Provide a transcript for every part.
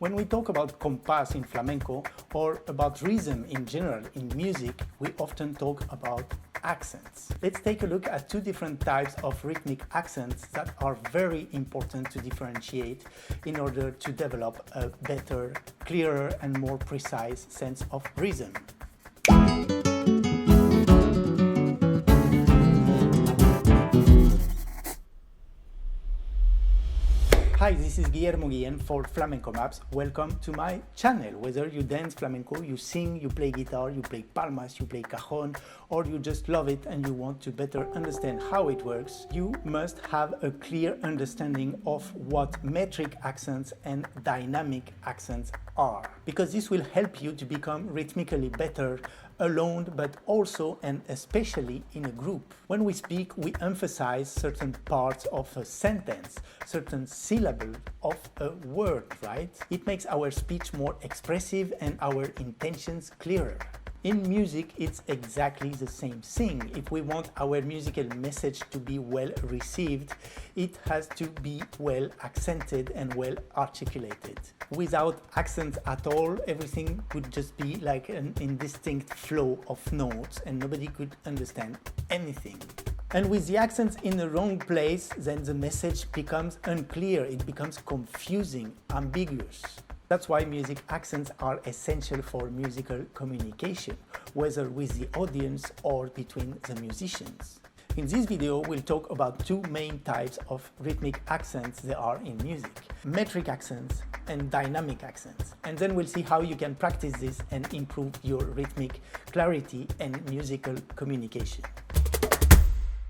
When we talk about compás in flamenco or about rhythm in general in music, we often talk about accents. Let's take a look at two different types of rhythmic accents that are very important to differentiate in order to develop a better, clearer and more precise sense of rhythm. Hi, this is Guillermo Guillen for FlamencoMAPS. Welcome to my channel. Whether you dance flamenco, you sing, you play guitar, you play palmas, you play cajon, or you just love it and you want to better understand how it works, you must have a clear understanding of what metric accents and dynamic accents are, because this will help you to become rhythmically better alone, but also and especially in a group. When we speak, we emphasize certain parts of a sentence, certain syllables of a word, right? It makes our speech more expressive and our intentions clearer. In music, it's exactly the same thing. If we want our musical message to be well received, it has to be well accented and well articulated. Without accents at all, everything would just be like an indistinct flow of notes and nobody could understand anything. And with the accents in the wrong place, then the message becomes unclear, it becomes confusing, ambiguous. That's why music accents are essential for musical communication, whether with the audience or between the musicians. In this video, we'll talk about two main types of rhythmic accents there are in music: metric accents and dynamic accents. And then we'll see how you can practice this and improve your rhythmic clarity and musical communication.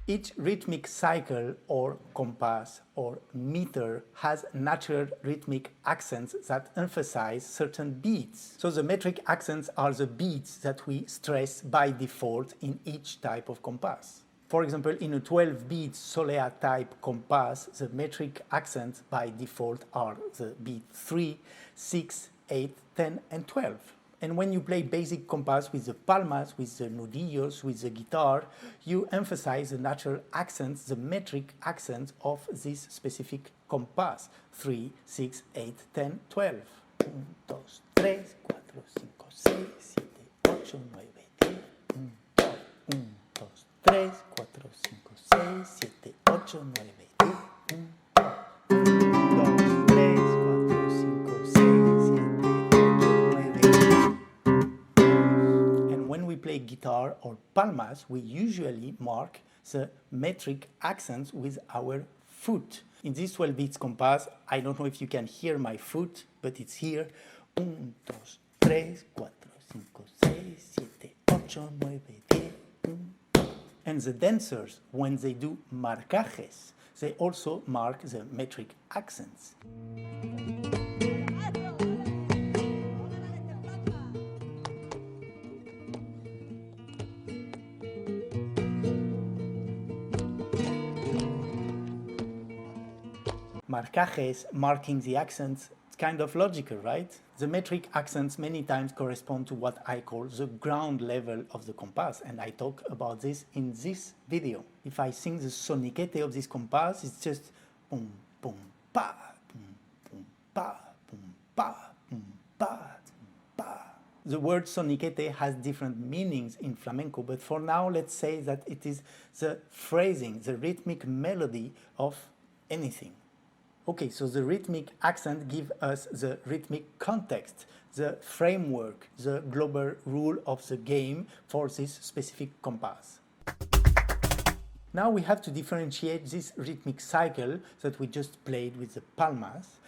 Each rhythmic cycle or compass or meter has natural rhythmic accents that emphasize certain beats. So the metric accents are the beats that we stress by default in each type of compass. For example, in a 12-beat solea type compass, the metric accents by default are the beat 3, 6, 8, 10 and 12. And when you play basic compass with the palmas, with the nudillos, with the guitar, you emphasize the natural accents, the metric accents of this specific compass. 3, 6, 8, 10, 12. 1, 2, 3, 4, 5, 6, 7, 8, 9, 10. 1, 2, 3, 4, 5, 6, 7, 8, 9, 10. 1, when we play guitar or palmas, we usually mark the metric accents with our foot. In this 12 beats compass, I don't know if you can hear my foot, but it's here. 1, 2, 3, 4, 5, 6, 7, 8, 9, 10. And the dancers, when they do marcajes, they also mark the metric accents. Marcajes, marking the accents, it's kind of logical, right? The metric accents many times correspond to what I call the ground level of the compass, and I talk about this in this video. If I sing the soniquete of this compass, it's just boom, boom, pa, boom, boom, pa, boom, pa, boom, pa, boom, pa. The word soniquete has different meanings in flamenco, but for now, let's say that it is the phrasing, the rhythmic melody of anything. Okay, so the rhythmic accent gives us the rhythmic context, the framework, the global rule of the game for this specific compass. Now we have to differentiate this rhythmic cycle that we just played with the palmas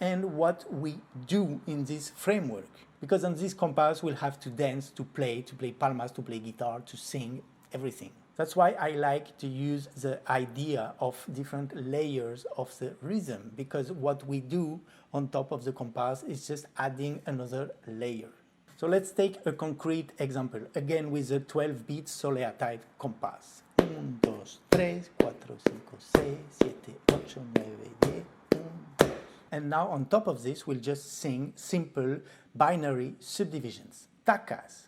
and what we do in this framework. Because on this compass we'll have to dance, to play palmas, to play guitar, to sing, everything. That's why I like to use the idea of different layers of the rhythm, because what we do on top of the compass is just adding another layer. So let's take a concrete example, again with the 12-beat solea type compass. 1, 2, 3, 4, 5, 6, 7, 8, 9, 10. 1, 2. And now on top of this, we'll just sing simple binary subdivisions, tacas.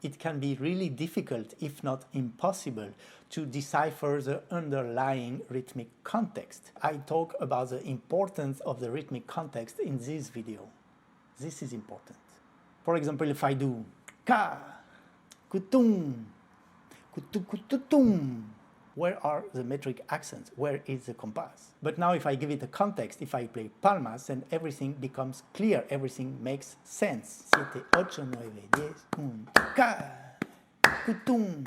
it can be really difficult, if not impossible, to decipher the underlying rhythmic context. I talk about the importance of the rhythmic context in this video. This is important. For example, if I do ka, kutum, kutu kututum, where are the metric accents? Where is the compass? But now if I give it a context, if I play palmas, then everything becomes clear, everything makes sense. 7, 8, 9, 10, 1, ka, kutum,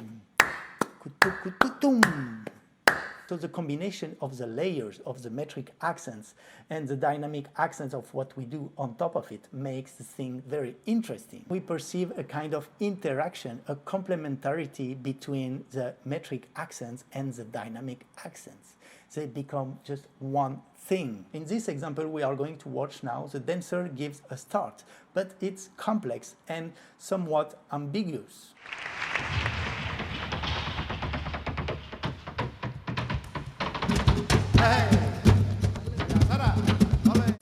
kutu kututum. So the combination of the layers of the metric accents and the dynamic accents of what we do on top of it makes the thing very interesting. We perceive a kind of interaction, a complementarity between the metric accents and the dynamic accents. They become just one thing. In this example we are going to watch now, the dancer gives a start, but it's complex and somewhat ambiguous.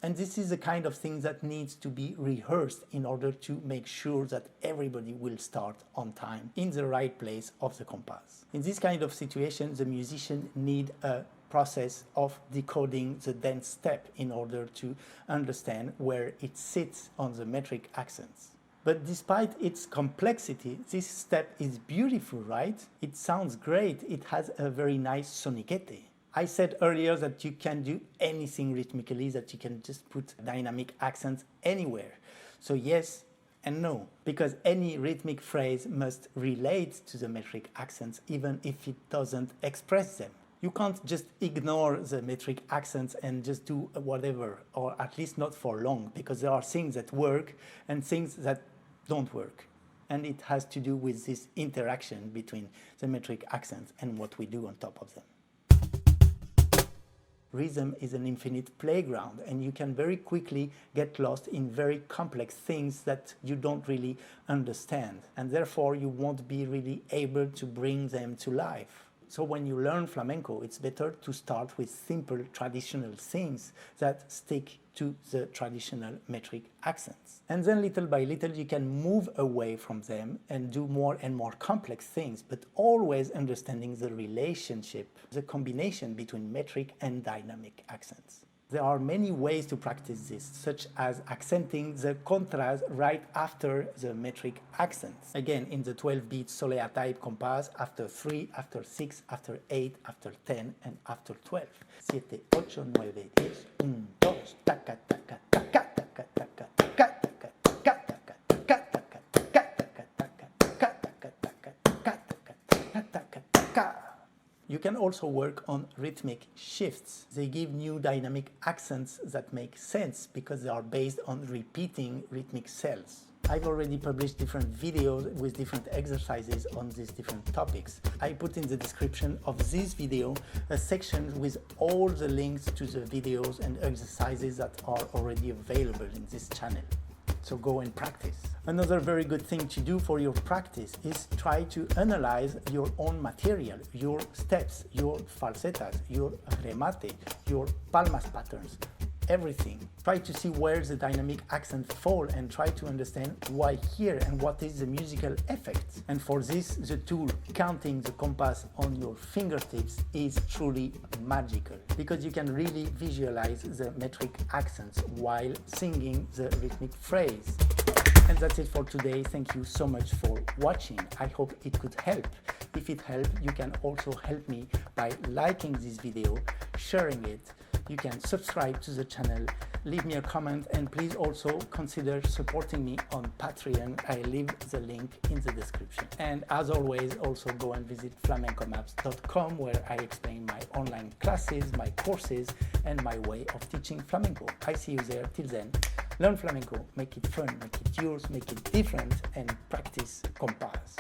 And this is the kind of thing that needs to be rehearsed in order to make sure that everybody will start on time in the right place of the compass. In this kind of situation, the musician needs a process of decoding the dance step in order to understand where it sits on the metric accents. But despite its complexity, this step is beautiful, right? It sounds great. It has a very nice sonicete. I said earlier that you can do anything rhythmically, that you can just put dynamic accents anywhere. So yes and no, because any rhythmic phrase must relate to the metric accents, even if it doesn't express them. You can't just ignore the metric accents and just do whatever, or at least not for long, because there are things that work and things that don't work. And it has to do with this interaction between the metric accents and what we do on top of them. Rhythm is an infinite playground, and you can very quickly get lost in very complex things that you don't really understand, and therefore you won't be really able to bring them to life. So when you learn flamenco, it's better to start with simple traditional things that stick to the traditional metric accents. And then little by little you can move away from them and do more and more complex things, but always understanding the relationship, the combination between metric and dynamic accents. There are many ways to practice this, such as accenting the contrast right after the metric accents. Again, in the 12 beat solea type compass, after 3, after 6, after 8, after 10, and after 12. 7, 8, 9, 10, 1, 2, taca, taca, taca, taca, taca, taca, taca, taca, taca, taca, taca, taca, taca, taca, taca, taca, taca, taca. You can also work on rhythmic shifts. They give new dynamic accents that make sense because they are based on repeating rhythmic cells. I've already published different videos with different exercises on these different topics. I put in the description of this video a section with all the links to the videos and exercises that are already available in this channel. So go and practice. Another very good thing to do for your practice is try to analyze your own material, your steps, your falsettas, your remate, your palmas patterns, everything. Try to see where the dynamic accents fall and try to understand why here and what is the musical effect. And for this, the tool counting the compass on your fingertips is truly magical, because you can really visualize the metric accents while singing the rhythmic phrase. And that's it for today. Thank you so much for watching. I hope it could help. If it helped, you can also help me by liking this video, sharing it. You can subscribe to the channel, leave me a comment, and please also consider supporting me on Patreon. I leave the link in the description. And as always, also go and visit flamencomaps.com, where I explain my online classes, my courses, and my way of teaching flamenco. I see you there. Till then, learn flamenco, make it fun, make it yours, make it different, and practice Compás.